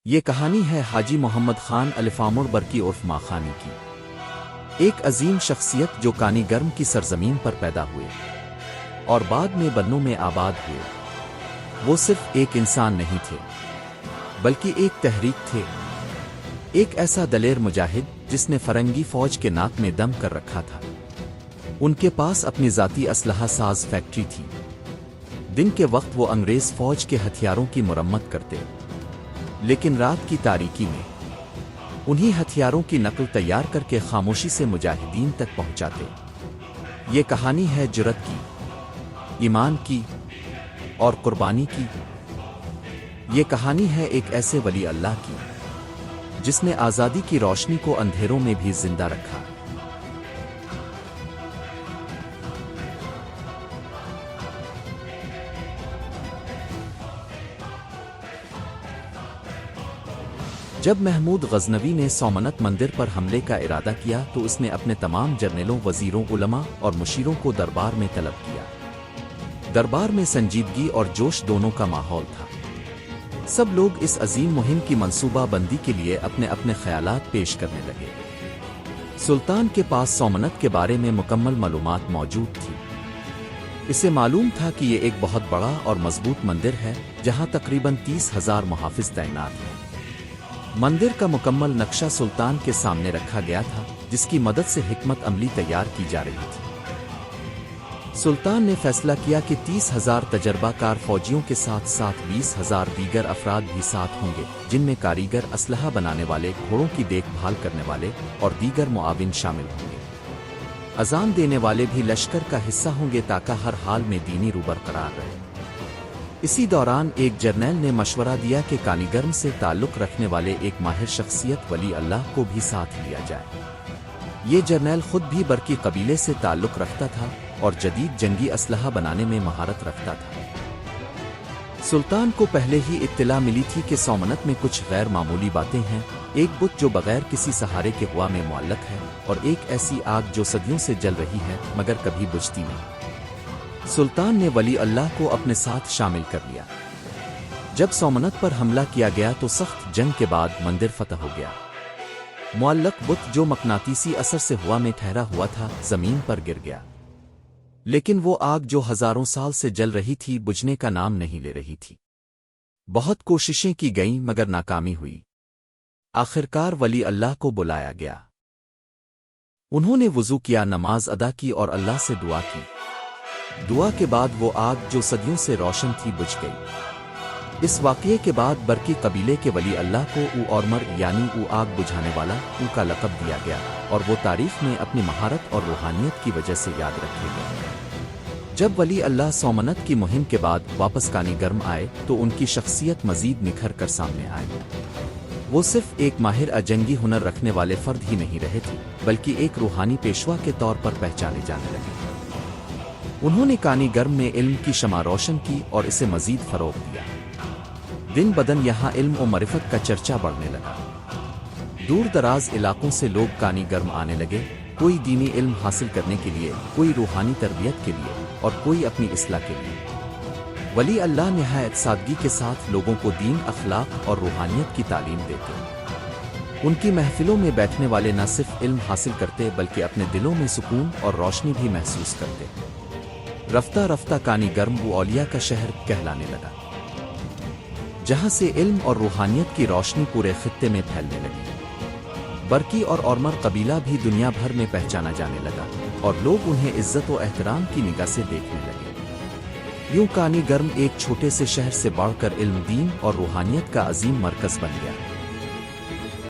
یہ کہانی ہے حاجی محمد خان الفامر برکی عرف ماخانی کی، ایک عظیم شخصیت جو کانی گرم کی سرزمین پر پیدا ہوئے اور بعد میں بنوں میں آباد ہوئے۔ وہ صرف ایک انسان نہیں تھے بلکہ ایک تحریک تھے، ایک ایسا دلیر مجاہد جس نے فرنگی فوج کے ناک میں دم کر رکھا تھا۔ ان کے پاس اپنی ذاتی اسلحہ ساز فیکٹری تھی۔ دن کے وقت وہ انگریز فوج کے ہتھیاروں کی مرمت کرتے، لیکن رات کی تاریکی میں انہی ہتھیاروں کی نقل تیار کر کے خاموشی سے مجاہدین تک پہنچاتے۔ یہ کہانی ہے جرأت کی، ایمان کی اور قربانی کی۔ یہ کہانی ہے ایک ایسے ولی اللہ کی جس نے آزادی کی روشنی کو اندھیروں میں بھی زندہ رکھا۔ جب محمود غزنوی نے سومنت مندر پر حملے کا ارادہ کیا تو اس نے اپنے تمام جرنیلوں، وزیروں، علماء اور مشیروں کو دربار میں طلب کیا۔ دربار میں سنجیدگی اور جوش دونوں کا ماحول تھا۔ سب لوگ اس عظیم مہم کی منصوبہ بندی کے لیے اپنے اپنے خیالات پیش کرنے لگے۔ سلطان کے پاس سومنت کے بارے میں مکمل معلومات موجود تھی۔ اسے معلوم تھا کہ یہ ایک بہت بڑا اور مضبوط مندر ہے جہاں تقریباً 30,000 محافظ تعینات ہیں۔ مندر کا مکمل نقشہ سلطان کے سامنے رکھا گیا تھا، جس کی مدد سے حکمت عملی تیار کی جا رہی تھی۔ سلطان نے فیصلہ کیا کہ 30,000 تجربہ کار فوجیوں کے ساتھ ساتھ 20,000 دیگر افراد بھی ساتھ ہوں گے، جن میں کاریگر، اسلحہ بنانے والے، گھوڑوں کی دیکھ بھال کرنے والے اور دیگر معاون شامل ہوں گے۔ اذان دینے والے بھی لشکر کا حصہ ہوں گے تاکہ ہر حال میں دینی روح برقرار رہے۔ اسی دوران ایک جرنیل نے مشورہ دیا کہ کانی گرم سے تعلق رکھنے والے ایک ماہر شخصیت ولی اللہ کو بھی ساتھ لیا جائے۔ یہ جرنیل خود بھی برکی قبیلے سے تعلق رکھتا تھا اور جدید جنگی اسلحہ بنانے میں مہارت رکھتا تھا۔ سلطان کو پہلے ہی اطلاع ملی تھی کہ سومنت میں کچھ غیر معمولی باتیں ہیں، ایک بت جو بغیر کسی سہارے کے ہوا میں معلق ہے اور ایک ایسی آگ جو صدیوں سے جل رہی ہے مگر کبھی بجھتی نہیں۔ سلطان نے ولی اللہ کو اپنے ساتھ شامل کر لیا۔ جب سومنت پر حملہ کیا گیا تو سخت جنگ کے بعد مندر فتح ہو گیا۔ معلق بت جو مقناطیسی اثر سے ہوا میں ٹھہرا ہوا تھا زمین پر گر گیا، لیکن وہ آگ جو ہزاروں سال سے جل رہی تھی بجھنے کا نام نہیں لے رہی تھی۔ بہت کوششیں کی گئیں مگر ناکامی ہوئی۔ آخرکار ولی اللہ کو بلایا گیا۔ انہوں نے وضو کیا، نماز ادا کی اور اللہ سے دعا کی۔ دعا کے بعد وہ آگ جو صدیوں سے روشن تھی بجھ گئی۔ اس واقعے کے بعد برکی قبیلے کے ولی اللہ کو او اورمر یعنی او آگ بجھانے والا او کا لقب دیا گیا اور وہ تاریخ میں اپنی مہارت اور روحانیت کی وجہ سے یاد رکھے گئے۔ جب ولی اللہ سومنت کی مہم کے بعد واپس کانی گرم آئے تو ان کی شخصیت مزید نکھر کر سامنے آئی۔ وہ صرف ایک ماہر اجنگی ہنر رکھنے والے فرد ہی نہیں رہے تھے بلکہ ایک روحانی پیشوا کے طور پر پہچانے جانے لگے۔ انہوں نے کانی گرم میں علم کی شمع روشن کی اور اسے مزید فروغ دیا۔ دن بدن یہاں علم و معرفت کا چرچا بڑھنے لگا۔ دور دراز علاقوں سے لوگ کانی گرم آنے لگے، کوئی دینی علم حاصل کرنے کے لیے، کوئی روحانی تربیت کے لیے اور کوئی اپنی اصلاح کے لیے۔ ولی اللہ نہایت سادگی کے ساتھ لوگوں کو دین، اخلاق اور روحانیت کی تعلیم دیتے۔ ان کی محفلوں میں بیٹھنے والے نہ صرف علم حاصل کرتے بلکہ اپنے دلوں میں سکون اور روشنی بھی محسوس کرتے۔ رفتہ رفتہ کانی گرم وہ اولیاء کا شہر کہلانے لگا، جہاں سے علم اور روحانیت کی روشنی پورے خطے میں پھیلنے لگی۔ برکی اور اورمر قبیلہ بھی دنیا بھر میں پہچانا جانے لگا اور لوگ انہیں عزت و احترام کی نگاہ سے دیکھنے لگے۔ یوں کانی گرم ایک چھوٹے سے شہر سے بڑھ کر علم، دین اور روحانیت کا عظیم مرکز بن گیا۔